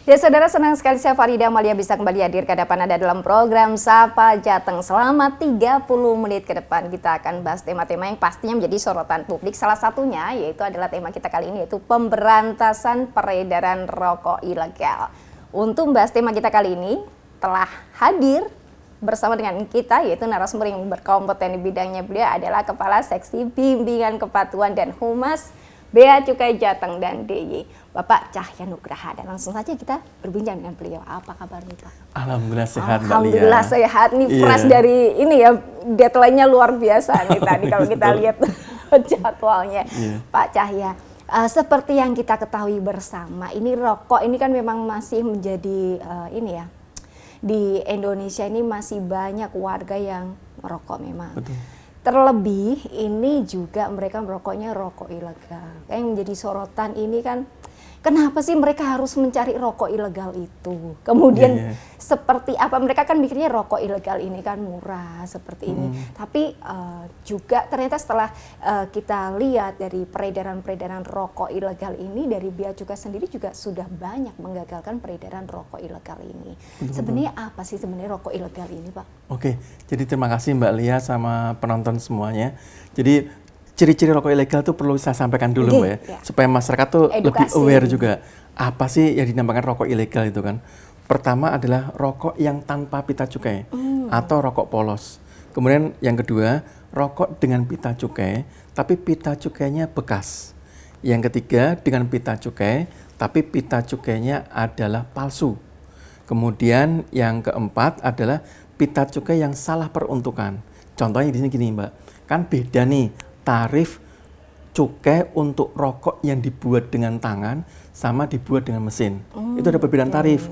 Ya saudara, senang sekali saya Farida Amalia bisa kembali hadir ke hadapan Anda dalam program Sapa Jateng. Selama 30 menit ke depan kita akan bahas tema-tema yang pastinya menjadi sorotan publik. Salah satunya yaitu adalah tema kita kali ini, yaitu pemberantasan peredaran rokok ilegal. Untuk membahas tema kita kali ini telah hadir bersama dengan kita, yaitu narasumber yang berkompeten di bidangnya. Beliau adalah Kepala Seksi Bimbingan Kepatuhan dan Humas Bea Cukai Jateng dan DIY, Bapak Cahya Nugraha. Dan langsung saja kita berbincang dengan beliau. Apa kabar nih Pak? Alhamdulillah sehat, Mbak Lia. Alhamdulillah sehat nih, fresh dari ini ya, deadline-nya luar biasa nih tadi kalau kita lihat jadwalnya. Pak Cahya, seperti yang kita ketahui bersama, ini rokok ini kan memang masih menjadi ini ya, di Indonesia ini masih banyak warga yang merokok memang. Betul. Terlebih ini juga mereka merokoknya rokok ilegal. Yang menjadi sorotan ini kan, kenapa sih mereka harus mencari rokok ilegal itu? Kemudian seperti apa, mereka kan mikirnya rokok ilegal ini kan murah seperti ini. Tapi juga ternyata setelah kita lihat dari peredaran-peredaran rokok ilegal ini, dari Bea Cukai sendiri juga sudah banyak menggagalkan peredaran rokok ilegal ini. Sebenarnya apa sih sebenarnya rokok ilegal ini, Pak? Oke, jadi terima kasih Mbak Lia sama penonton semuanya. Jadi ciri-ciri rokok ilegal itu perlu saya sampaikan dulu Mbak ya, supaya masyarakat tuh lebih aware juga. Apa sih yang dinamakan rokok ilegal itu kan? Pertama adalah rokok yang tanpa pita cukai atau rokok polos. Kemudian yang kedua, rokok dengan pita cukai tapi pita cukainya bekas. Yang ketiga, dengan pita cukai tapi pita cukainya adalah palsu. Kemudian yang keempat adalah pita cukai yang salah peruntukan. Contohnya di sini gini Mbak, kan beda nih tarif cukai untuk rokok yang dibuat dengan tangan sama dibuat dengan mesin. Itu ada perbedaan tarif.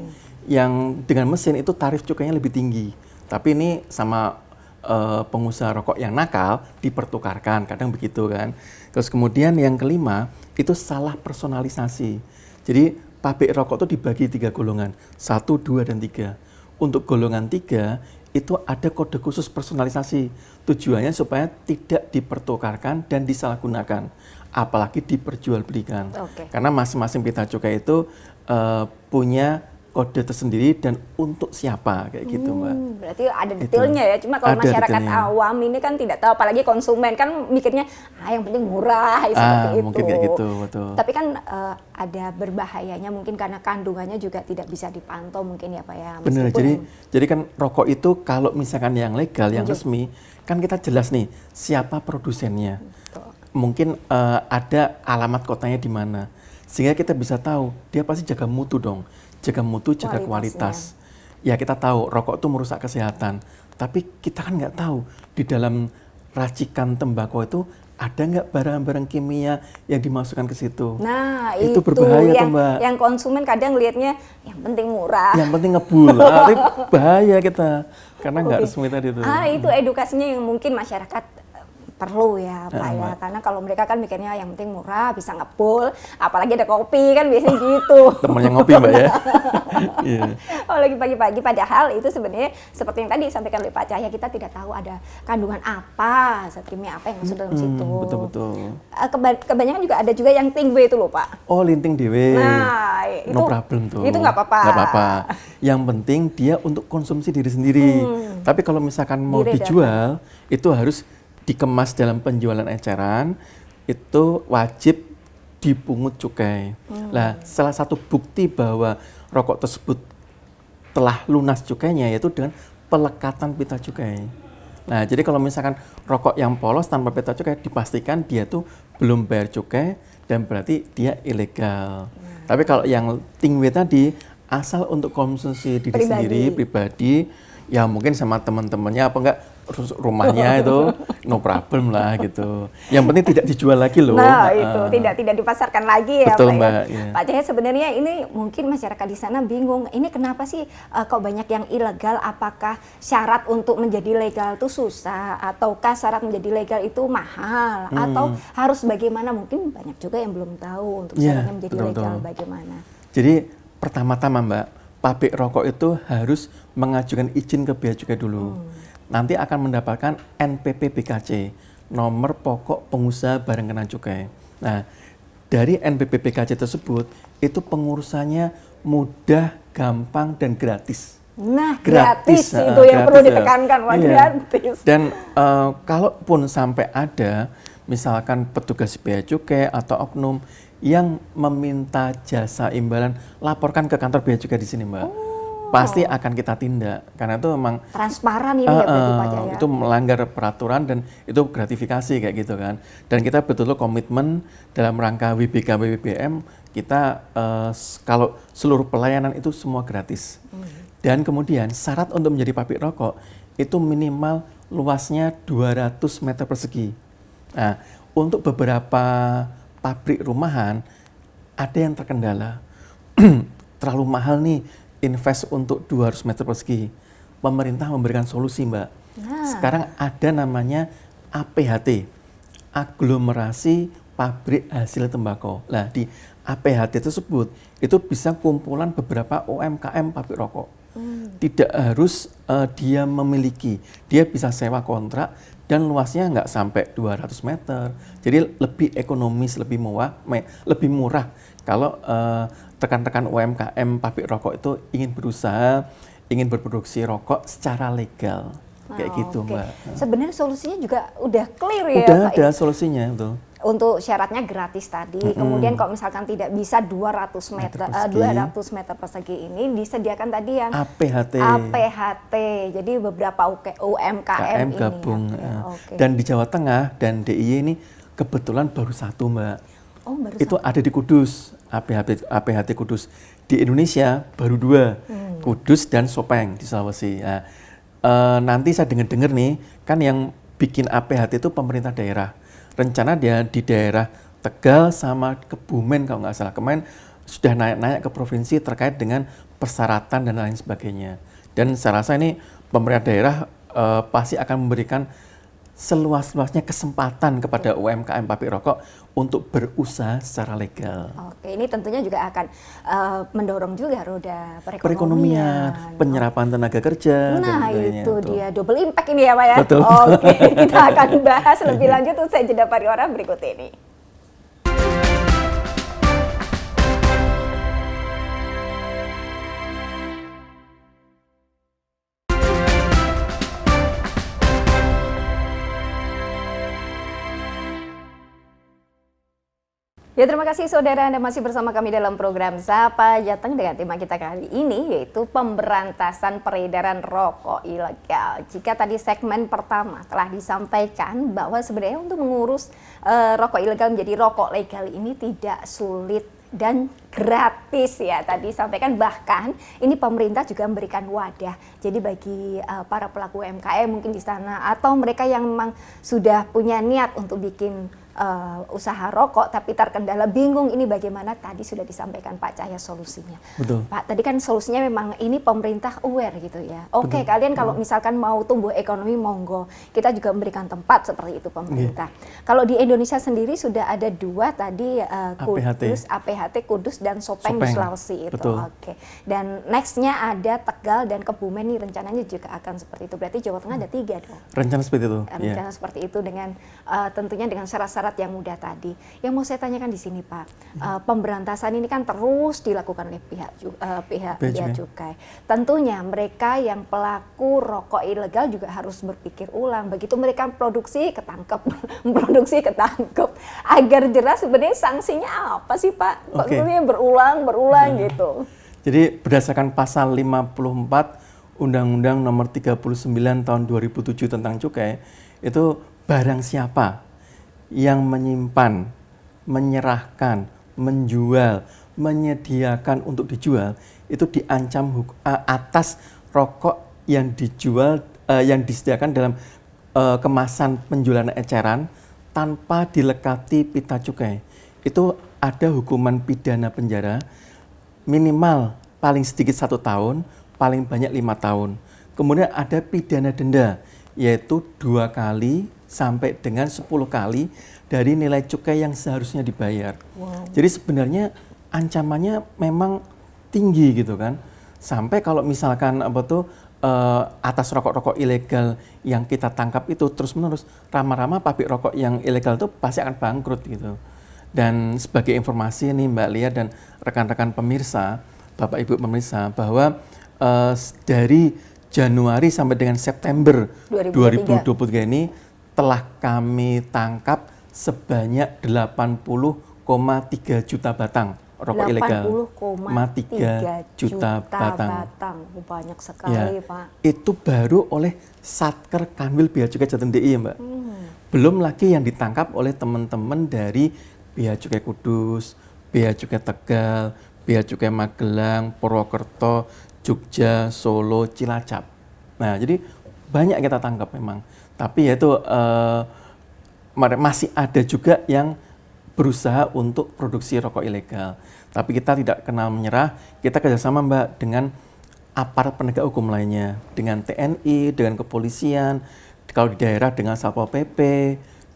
Yang dengan mesin itu tarif cukainya lebih tinggi. Tapi ini sama pengusaha rokok yang nakal dipertukarkan, kadang begitu kan. Terus kemudian yang kelima itu salah personalisasi. Jadi pabrik rokok itu dibagi 3 golongan, 1, 2, dan 3. Untuk golongan 3 itu ada kode khusus personalisasi. Tujuannya supaya tidak dipertukarkan dan disalahgunakan, apalagi diperjualbelikan. Karena masing-masing pita cukai itu punya kode tersendiri dan untuk siapa kayak gitu Mbak. Berarti ada detailnya ya. Cuma kalau masyarakat awam ini kan tidak tahu, apalagi konsumen kan mikirnya yang penting murah seperti itu. Mungkin kayak gitu, betul. Tapi kan ada berbahayanya mungkin karena kandungannya juga tidak bisa dipantau mungkin ya Pak ya. Benar. Jadi kan rokok itu kalau misalkan yang legal, yang resmi, kan kita jelas nih siapa produsennya. Mungkin ada alamat kotanya di mana. Sehingga kita bisa tahu dia pasti jaga mutu dong. Jaga mutu, jaga kualitas. Ya kita tahu rokok itu merusak kesehatan, tapi kita kan nggak tahu di dalam racikan tembakau itu ada nggak barang-barang kimia yang dimasukkan ke situ. Nah itu berbahaya tuh Mbak. Yang konsumen kadang lihatnya yang penting murah. Yang penting ngebul, tapi bahaya kita karena nggak resmi tadi itu. Itu edukasinya yang mungkin masyarakat perlu ya Pak ya, karena kalau mereka kan mikirnya yang penting murah, bisa ngebul, apalagi ada kopi kan biasanya gitu. Temennya ngopi Mbak ya. Oh lagi pagi-pagi, padahal itu sebenarnya seperti yang tadi disampaikan oleh Pak Cahya, kita tidak tahu ada kandungan apa, zat kimia apa yang masuk dalam situ. Betul-betul. Kebanyakan juga ada juga yang tingwe itu loh Pak. Oh linting dewe. Nah itu, no problem tuh. Itu nggak apa-apa. Nggak apa-apa. Yang penting dia untuk konsumsi diri sendiri. Tapi kalau misalkan mau dijual, itu harus dikemas dalam penjualan eceran, itu wajib dipungut cukai. Nah, salah satu bukti bahwa rokok tersebut telah lunas cukainya yaitu dengan pelekatan pita cukai. Nah, jadi kalau misalkan rokok yang polos tanpa pita cukai, dipastikan dia tuh belum bayar cukai dan berarti dia ilegal. Tapi kalau yang tingwe tadi asal untuk konsumsi diri sendiri, pribadi, ya mungkin sama teman-temannya apa enggak rumahnya itu no problem lah gitu. Yang penting tidak dijual lagi loh. Nah itu tidak dipasarkan lagi ya. Betul, Pak Mbak, ya. Pak Cahya, sebenarnya ini mungkin masyarakat di sana bingung. Ini kenapa sih kok banyak yang ilegal? Apakah syarat untuk menjadi legal itu susah? Ataukah syarat menjadi legal itu mahal? Atau harus bagaimana? Mungkin banyak juga yang belum tahu untuk syaratnya menjadi legal bagaimana. Jadi pertama-tama Mbak, pabrik rokok itu harus mengajukan izin ke Bea Cukai dulu. Nanti akan mendapatkan NPP BKC, nomor pokok pengusaha barang kena cukai. Nah, dari NPP BKC tersebut, itu pengurusannya mudah, gampang, dan gratis. Nah, gratis itu yang gratis, perlu ditekankan, Pak, gratis. Dan kalaupun sampai ada misalkan petugas bea cukai atau oknum yang meminta jasa imbalan, laporkan ke kantor bea cukai di sini, Mbak. Pasti akan kita tindak karena itu memang transparan ini ya berarti Pak Jaya. Itu melanggar peraturan dan itu gratifikasi kayak gitu kan. Dan kita betul-betul komitmen dalam rangka WBK WBBM kita kalau seluruh pelayanan itu semua gratis. Dan kemudian syarat untuk menjadi pabrik rokok itu minimal luasnya 200 meter persegi. Nah, untuk beberapa pabrik rumahan ada yang terkendala. Terlalu mahal nih invest untuk 200 meter persegi. Pemerintah memberikan solusi, Mbak. Sekarang ada namanya APHT, aglomerasi pabrik hasil tembakau. Nah, di APHT tersebut itu bisa kumpulan beberapa UMKM pabrik rokok. Tidak harus dia memiliki, dia bisa sewa kontrak dan luasnya nggak sampai 200 meter. Jadi lebih ekonomis, lebih murah kalau rekan-rekan UMKM pabrik rokok itu ingin berusaha, ingin berproduksi rokok secara legal. Kayak gitu, Mbak. Sebenarnya solusinya juga udah clear ya, udah Pak? Ada solusinya itu. Untuk syaratnya gratis tadi, kemudian kalau misalkan tidak bisa 200 meter persegi ini disediakan tadi yang APHT. Jadi beberapa UMKM ini gabung. ya. Dan di Jawa Tengah dan DIY ini kebetulan baru satu, Mbak. Baru itu ada di Kudus, APHT Kudus. Di Indonesia baru 2, Kudus dan Sopeng di Sulawesi. Nah, nanti saya dengar nih, kan yang bikin APHT itu pemerintah daerah. Rencana dia di daerah Tegal sama Kebumen kalau nggak salah. Kemarin sudah naik-naik ke provinsi terkait dengan persyaratan dan lain sebagainya. Dan saya rasa ini pemerintah daerah pasti akan memberikan seluas-luasnya kesempatan kepada UMKM pabrik rokok untuk berusaha secara legal. Oke, ini tentunya juga akan mendorong juga roda perekonomian, penyerapan tenaga kerja. Nah, itu dia double impact ini ya, Pak ya. Betul. Oke, kita akan bahas lebih lanjut usai jeda pariwara berikut ini. Ya, terima kasih saudara, Anda masih bersama kami dalam program Sapa Jateng dengan tema kita kali ini yaitu pemberantasan peredaran rokok ilegal. Jika tadi segmen pertama telah disampaikan bahwa sebenarnya untuk mengurus rokok ilegal menjadi rokok legal ini tidak sulit dan gratis ya, tadi sampaikan, bahkan ini pemerintah juga memberikan wadah. Jadi bagi para pelaku UMKM mungkin di sana atau mereka yang memang sudah punya niat untuk bikin usaha rokok tapi terkendala bingung ini bagaimana, tadi sudah disampaikan Pak Cahya solusinya. Betul. Pak, tadi kan solusinya memang ini pemerintah aware gitu ya. Oke, kalian kalau misalkan mau tumbuh ekonomi monggo, kita juga memberikan tempat seperti itu pemerintah. Kalau di Indonesia sendiri sudah ada 2 tadi Kudus, APHT Kudus dan Sopeng di Sulawesi itu. Oke. Dan nextnya ada Tegal dan Kebumen nih, rencananya juga akan seperti itu. Berarti Jawa Tengah ada 3 dong. Rencana seperti itu. Rencana seperti itu dengan tentunya dengan syarat-syarat yang mudah tadi. Yang mau saya tanyakan di sini, Pak, pemberantasan ini kan terus dilakukan oleh pihak bea cukai. Tentunya mereka yang pelaku rokok ilegal juga harus berpikir ulang. Begitu mereka produksi ketangkep, memproduksi ketangkep. Agar jelas sebenarnya sanksinya apa sih, Pak? Maksudnya berulang gitu. Jadi berdasarkan pasal 54 Undang-Undang Nomor 39 Tahun 2007 tentang cukai, itu barang siapa yang menyimpan, menyerahkan, menjual, menyediakan untuk dijual, itu diancam atas rokok yang dijual, yang disediakan dalam kemasan penjualan eceran tanpa dilekati pita cukai. Itu ada hukuman pidana penjara minimal paling sedikit 1 tahun, paling banyak 5 tahun. Kemudian ada pidana denda, yaitu 2 kali sampai dengan 10 kali dari nilai cukai yang seharusnya dibayar. Jadi sebenarnya ancamannya memang tinggi gitu kan. Sampai kalau misalkan atas rokok-rokok ilegal yang kita tangkap itu terus-menerus, lama-lama pabrik rokok yang ilegal itu pasti akan bangkrut gitu. Dan sebagai informasi nih Mbak Lia dan rekan-rekan pemirsa, Bapak Ibu pemirsa bahwa dari Januari sampai dengan September 2023 ini telah kami tangkap sebanyak 80,3 juta batang rokok ilegal. 80,3 juta batang. Banyak sekali, ya, Pak. Itu baru oleh Satker Kanwil Bea Cukai Jateng DI ya, Mbak. Belum lagi yang ditangkap oleh teman-teman dari Bea Cukai Kudus, Bea Cukai Tegal, Bea Cukai Magelang, Purwokerto, Jogja, Solo, Cilacap. Nah, jadi banyak kita tangkap memang. Tapi ya itu masih ada juga yang berusaha untuk produksi rokok ilegal. Tapi kita tidak kenal menyerah, kita kerjasama Mbak dengan aparat penegak hukum lainnya, dengan TNI, dengan kepolisian, kalau di daerah dengan Satpol PP,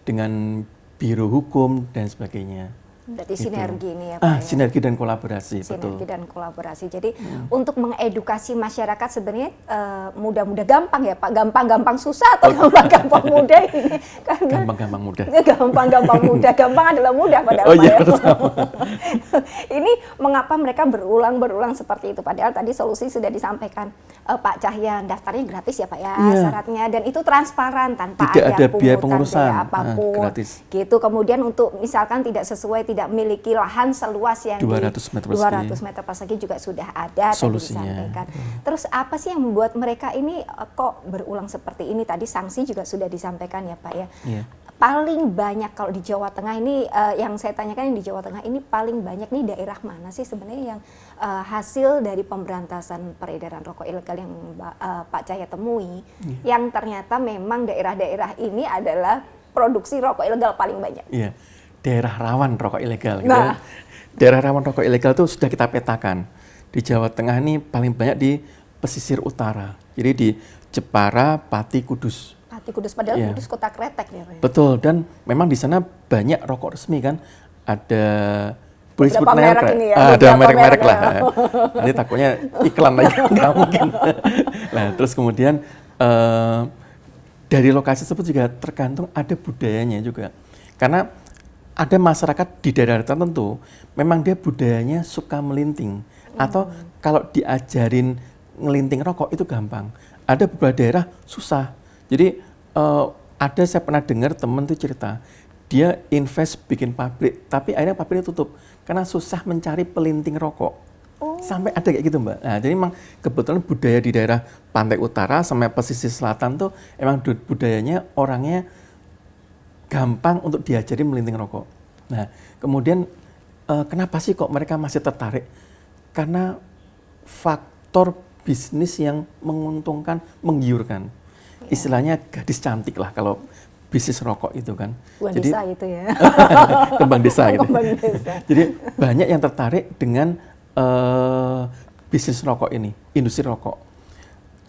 dengan Biro Hukum, dan sebagainya. Berarti sinergi ini ya Pak? Sinergi dan kolaborasi, betul. Sinergi dan kolaborasi. Jadi untuk mengedukasi masyarakat sebenarnya mudah-mudah gampang ya Pak? Gampang-gampang susah atau gampang-gampang mudah ini? Gampang-gampang mudah. Gampang-gampang mudah. Gampang adalah mudah padahal Pak ya. Ini mengapa mereka berulang-berulang seperti itu? Padahal tadi solusi sudah disampaikan Pak Cahya, daftarnya gratis ya Pak ya, syaratnya. Dan itu transparan tanpa tidak ada biaya pungutan pengurusan, biaya apapun. Gratis. Gitu. Kemudian untuk misalkan tidak sesuai, tidak memiliki lahan seluas yang 200 meter persegi juga sudah ada solusinya. Tadi disampaikan. Terus apa sih yang membuat mereka ini kok berulang seperti ini? Tadi sanksi juga sudah disampaikan ya Pak ya. Paling banyak kalau di Jawa Tengah ini yang saya tanyakan, yang di Jawa Tengah ini paling banyak nih daerah mana sih sebenarnya yang hasil dari pemberantasan peredaran rokok ilegal yang Pak Cahya temui, yang ternyata memang daerah-daerah ini adalah produksi rokok ilegal paling banyak. Daerah rawan rokok ilegal. Gitu ya. Daerah rawan rokok ilegal itu sudah kita petakan. Di Jawa Tengah ini paling banyak di pesisir utara. Jadi di Jepara, Pati, Kudus. Pati, Kudus, padahal Kudus kota kretek ya Pak? Betul, dan memang di sana banyak rokok resmi kan. Ada boleh sebut merek ini ya? Ada merek-merek lah. Nanti takutnya iklan lagi, nggak mungkin. Nah, terus kemudian dari lokasi tersebut juga tergantung ada budayanya juga. Karena ada masyarakat di daerah tertentu, memang dia budayanya suka melinting. Atau kalau diajarin ngelinting rokok itu gampang. Ada beberapa daerah susah. Jadi ada saya pernah dengar teman tuh cerita, dia invest bikin pabrik, tapi akhirnya pabriknya tutup. Karena susah mencari pelinting rokok. Sampai ada kayak gitu Mbak. Nah, jadi memang kebetulan budaya di daerah pantai utara sama pesisir selatan tuh emang budayanya orangnya gampang untuk diajari melinting rokok. Nah, kemudian kenapa sih kok mereka masih tertarik? Karena faktor bisnis yang menguntungkan, menggiurkan. Istilahnya gadis cantik lah kalau bisnis rokok itu kan. Jadi desa itu ya. Kembang desa gitu. Kembang desa. Jadi banyak yang tertarik dengan bisnis rokok ini, industri rokok.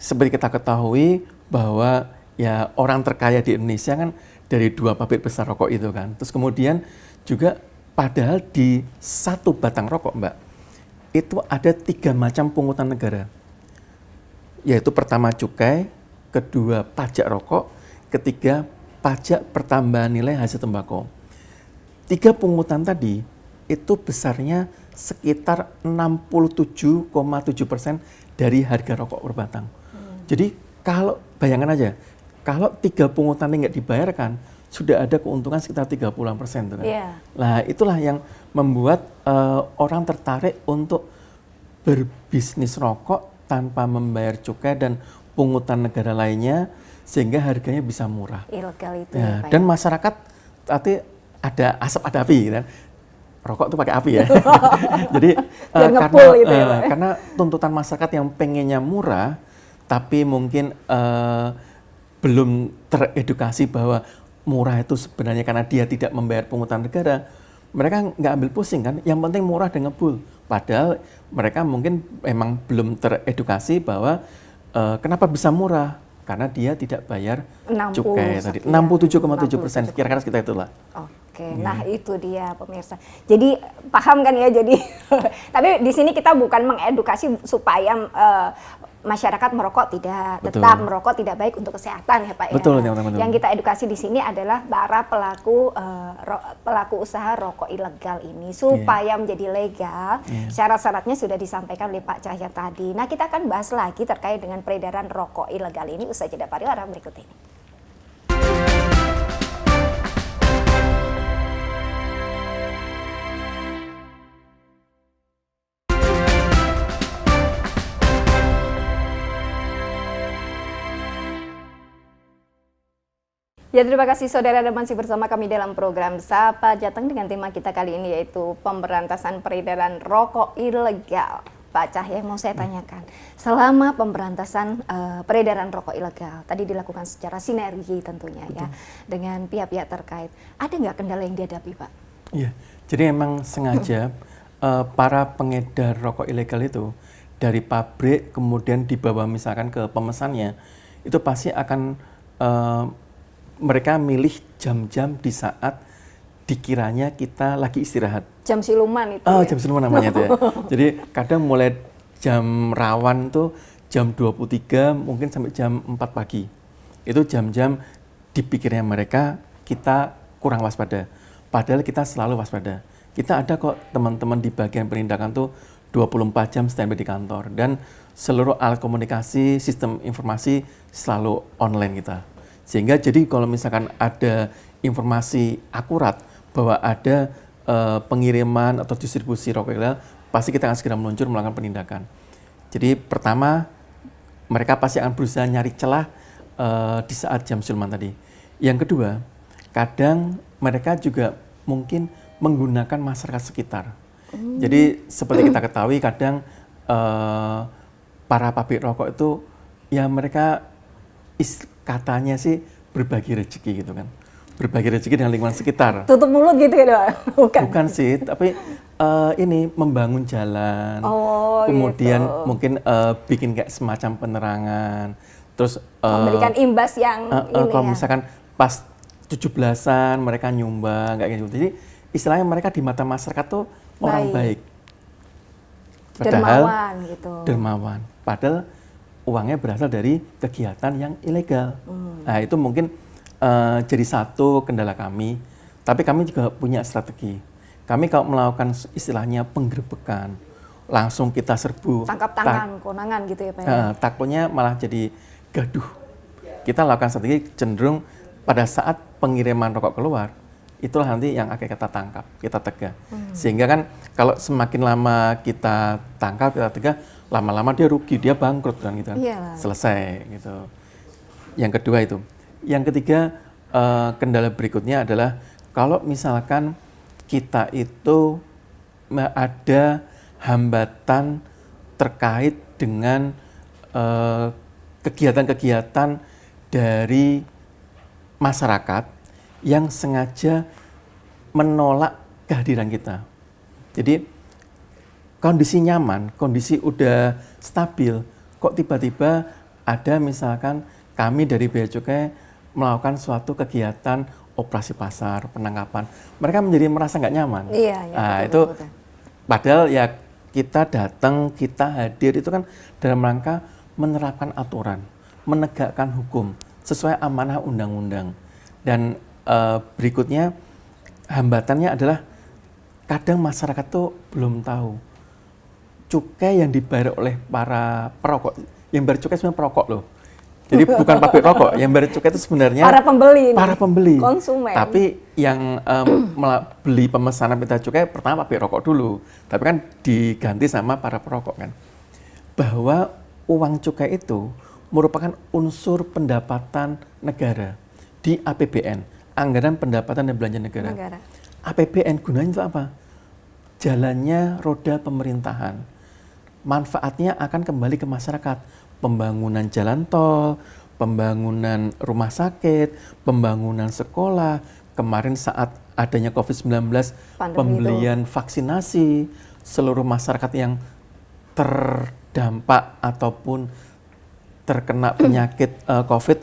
Seperti kita ketahui bahwa ya orang terkaya di Indonesia kan dari 2 pabrik besar rokok itu kan. Terus kemudian juga padahal di satu batang rokok Mbak, itu ada 3 macam pungutan negara. Yaitu pertama cukai, kedua pajak rokok, ketiga pajak pertambahan nilai hasil tembakau. 3 pungutan tadi itu besarnya sekitar 67,7% dari harga rokok per batang. Jadi kalau bayangkan aja, kalau 3 pungutan ini nggak dibayarkan, sudah ada keuntungan sekitar 30% kan. Nah itulah yang membuat orang tertarik untuk berbisnis rokok tanpa membayar cukai dan pungutan negara lainnya, sehingga harganya bisa murah. Ilegal itu ya, dan masyarakat nanti ada asap ada api kan. Rokok itu pakai api ya. Jadi karena tuntutan masyarakat yang pengennya murah, tapi mungkin belum teredukasi bahwa murah itu sebenarnya karena dia tidak membayar pungutan negara, mereka nggak ambil pusing kan. Yang penting murah dan ngebul. Padahal mereka mungkin memang belum teredukasi bahwa kenapa bisa murah. Karena dia tidak bayar cukai tadi. 67,7%, kira-kira sekitar itulah. Oke, nah itu dia pemirsa. Jadi paham kan ya, jadi tapi di sini kita bukan mengedukasi supaya masyarakat merokok tidak, Betul. tetap merokok tidak baik untuk kesehatan ya Pak Betul, ya. betul. Yang kita edukasi di sini adalah para pelaku usaha rokok ilegal ini supaya menjadi legal. Syarat-syaratnya sudah disampaikan oleh Pak Cahya tadi. Nah, kita akan bahas lagi terkait dengan peredaran rokok ilegal ini usai jeda pariwara berikut ini. Ya, terima kasih saudara, dan masih bersama kami dalam program Sapa Jateng dengan tema kita kali ini yaitu pemberantasan peredaran rokok ilegal. Pak Cahya, mau saya tanyakan, selama pemberantasan peredaran rokok ilegal, tadi dilakukan secara sinergi tentunya ya, dengan pihak-pihak terkait, ada nggak kendala yang dihadapi Pak? Iya, jadi emang sengaja para pengedar rokok ilegal itu dari pabrik kemudian dibawa misalkan ke pemesannya, itu pasti akan mereka milih jam-jam di saat dikiranya kita lagi istirahat. Jam siluman itu Oh, ya? jam siluman namanya itu ya. Jadi kadang mulai jam rawan tuh jam 23 mungkin sampai jam 4 pagi. Itu jam-jam dipikirnya mereka kita kurang waspada. Padahal kita selalu waspada. Kita ada kok teman-teman di bagian penindakan tuh 24 jam standby di kantor. Dan seluruh alat komunikasi, sistem informasi selalu online kita. Sehingga jadi kalau misalkan ada informasi akurat bahwa ada pengiriman atau distribusi rokok ilegal, pasti kita akan segera meluncur melakukan penindakan. Jadi pertama, mereka pasti akan berusaha nyari celah di saat jam siluman tadi. Yang kedua, kadang mereka juga mungkin menggunakan masyarakat sekitar. Jadi seperti kita ketahui kadang para pabrik rokok itu ya mereka katanya sih berbagi rezeki gitu kan. Berbagi rezeki dengan lingkungan sekitar. Tutup mulut gitu ya, bukan? Bukan sih, tapi ini membangun jalan. Oh, kemudian gitu. mungkin bikin kayak semacam penerangan. Terus memberikan imbas yang kalau ini ya. misalkan pas 17-an mereka nyumbang kayak gitu. Jadi istilahnya mereka di mata masyarakat tuh orang baik. Padahal dermawan gitu. Dermawan. Padahal uangnya berasal dari kegiatan yang ilegal. Nah, itu mungkin jadi satu kendala kami. Tapi kami juga punya strategi. Kami kalau melakukan istilahnya penggerbekan, langsung kita serbu. Tangkap tangan, konangan gitu ya Pak ya? Takutnya malah jadi gaduh. Kita lakukan strategi cenderung pada saat pengiriman rokok keluar, itulah nanti yang akan kita tangkap, kita tegah. Sehingga kan kalau semakin lama kita tangkap, kita tegah, lama-lama dia rugi, dia bangkrut kan gitu kan. Iyalah. Selesai gitu. Yang kedua itu. Yang ketiga, kendala berikutnya adalah kalau misalkan kita itu ada hambatan terkait dengan kegiatan-kegiatan dari masyarakat yang sengaja menolak kehadiran kita. Jadi kondisi nyaman, kondisi udah stabil, kok tiba-tiba ada misalkan kami dari Bea Cukai melakukan suatu kegiatan operasi pasar, penangkapan, mereka menjadi merasa nggak nyaman. Iya, Nah, betul, itu betul. padahal ya kita datang, kita hadir itu kan dalam rangka menerapkan aturan, menegakkan hukum sesuai amanah undang-undang. Dan berikutnya hambatannya adalah kadang masyarakat tuh belum tahu cukai yang dibayar oleh para perokok. Yang bayar cukai sebenarnya perokok loh. Jadi bukan pabrik rokok, yang bayar cukai itu sebenarnya Para pembeli, para pembeli, konsumen. Tapi yang beli pemesanan pita cukai pertama pabrik rokok dulu, tapi kan diganti sama para perokok kan. Bahwa uang cukai itu merupakan unsur pendapatan negara di APBN, Anggaran Pendapatan dan Belanja Negara. APBN gunanya untuk apa? Jalannya roda pemerintahan. Manfaatnya akan kembali ke masyarakat. Pembangunan jalan tol, pembangunan rumah sakit, pembangunan sekolah. Kemarin saat adanya COVID-19, pembelian vaksinasi, seluruh masyarakat yang terdampak ataupun terkena penyakit COVID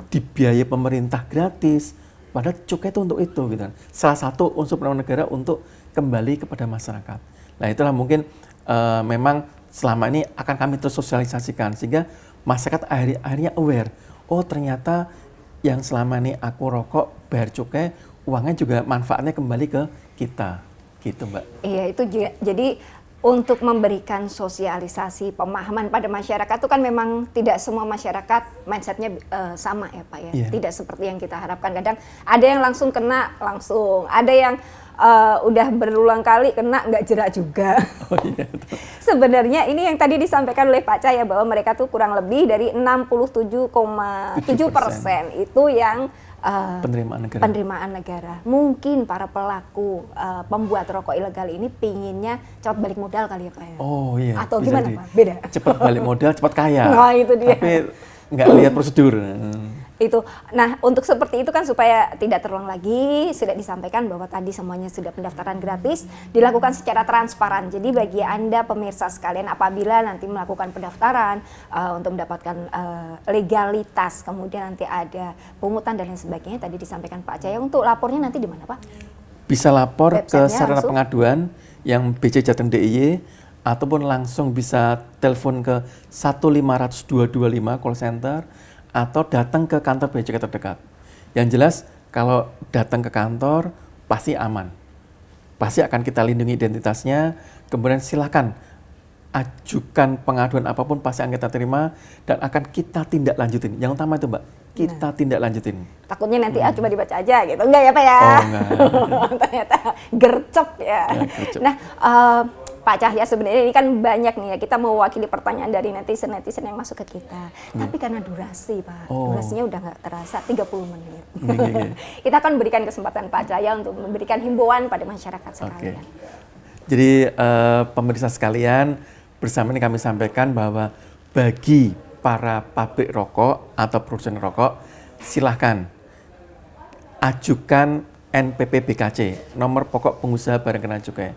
dibiayai pemerintah gratis. Padahal cukai itu untuk itu gitu kan. Salah satu unsur pendapatan negara untuk kembali kepada masyarakat. Nah, itulah mungkin memang selama ini akan kami terus sosialisasikan sehingga masyarakat akhirnya aware. Oh ternyata yang selama ini aku rokok bayar cukai, uangnya juga manfaatnya kembali ke kita, gitu Mbak. Iya itu jadi untuk memberikan sosialisasi pemahaman pada masyarakat itu kan memang tidak semua masyarakat mindsetnya sama ya Pak ya. Yeah. Tidak seperti yang kita harapkan. Kadang ada yang langsung kena langsung, ada yang udah berulang kali kena nggak jerak juga. Oh, iya, sebenarnya ini yang tadi disampaikan oleh Pak Cahya bahwa mereka tuh kurang lebih dari 67,7% itu yang penerimaan negara. Mungkin para pelaku pembuat rokok ilegal ini pinginnya cepat balik modal kali ya Pak ya? Oh iya. Atau gimana Pak? Beda? Cepat balik modal, cepat kaya. Nah itu dia. Tapi nggak lihat prosedur. Itu. Nah untuk seperti itu kan supaya tidak terulang lagi, sudah disampaikan bahwa tadi semuanya sudah pendaftaran gratis, dilakukan secara transparan. Jadi bagi Anda pemirsa sekalian apabila nanti melakukan pendaftaran untuk mendapatkan legalitas, kemudian nanti ada pungutan dan lain sebagainya, tadi disampaikan Pak Cahya, untuk lapornya nanti di mana Pak? Bisa lapor ke sarana pengaduan yang BC Jateng DIY, ataupun langsung bisa telepon ke 1-500-225 call center, atau datang ke kantor bea cukai terdekat. Yang jelas kalau datang ke kantor pasti aman, pasti akan kita lindungi identitasnya. Kemudian silakan ajukan pengaduan apapun pasti akan kita terima dan akan kita tindak lanjutin. Yang utama itu Mbak, kita tindak lanjutin. Takutnya nanti cuma dibaca aja gitu, enggak ya Pak ya? Oh enggak. Ternyata gercep ya. Gercep. Nah Pak Cahya sebenarnya ini kan banyak nih ya, kita mewakili pertanyaan dari netizen-netizen yang masuk ke kita. Tapi karena durasi Pak, durasinya udah nggak terasa 30 menit. Kita akan berikan kesempatan Pak Cahya untuk memberikan himbauan pada masyarakat sekalian. Jadi pemirsa sekalian, bersama ini kami sampaikan bahwa bagi para pabrik rokok atau produsen rokok, silahkan ajukan NPP BKC, nomor pokok pengusaha barang kena cukai.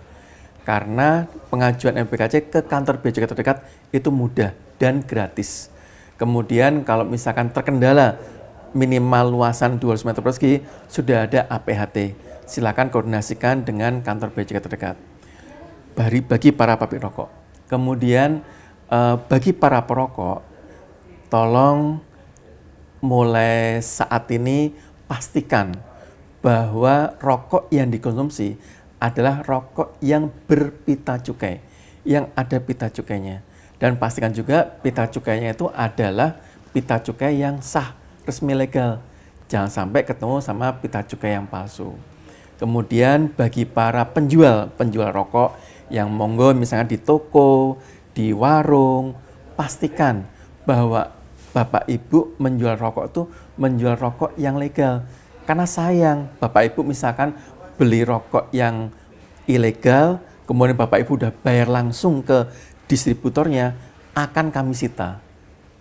Karena pengajuan NPKC ke kantor bea cukai terdekat itu mudah dan gratis. Kemudian kalau misalkan terkendala minimal luasan 200 meter persegi, sudah ada APHT. Silakan koordinasikan dengan kantor bea cukai terdekat. Bagi para pabrik rokok. Kemudian bagi para perokok, tolong mulai saat ini pastikan bahwa rokok yang dikonsumsi adalah rokok yang berpita cukai, yang ada pita cukainya. Dan pastikan juga pita cukainya itu adalah pita cukai yang sah, resmi legal. Jangan sampai ketemu sama pita cukai yang palsu. Kemudian bagi para penjual rokok yang monggo misalnya di toko, di warung, pastikan bahwa Bapak Ibu menjual rokok itu menjual rokok yang legal. Karena sayang, Bapak Ibu misalkan beli rokok yang ilegal, kemudian Bapak Ibu udah bayar langsung ke distributornya, akan kami sita.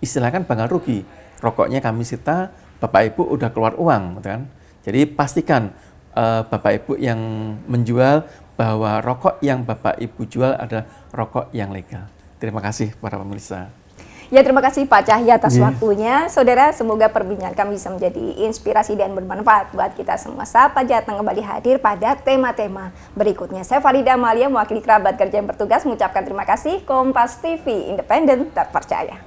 Istilahnya kan bakal rugi. Rokoknya kami sita, Bapak Ibu udah keluar uang, kan? Jadi pastikan Bapak Ibu yang menjual bahwa rokok yang Bapak Ibu jual adalah rokok yang legal. Terima kasih para pemirsa. Ya terima kasih Pak Cahya atas waktunya. Saudara, semoga perbincangan kami bisa menjadi inspirasi dan bermanfaat buat kita semua. Sapa Jateng kembali hadir pada tema-tema berikutnya. Saya Farida Amalia mewakili kerabat kerja yang bertugas mengucapkan terima kasih. Kompas TV, independen, terpercaya.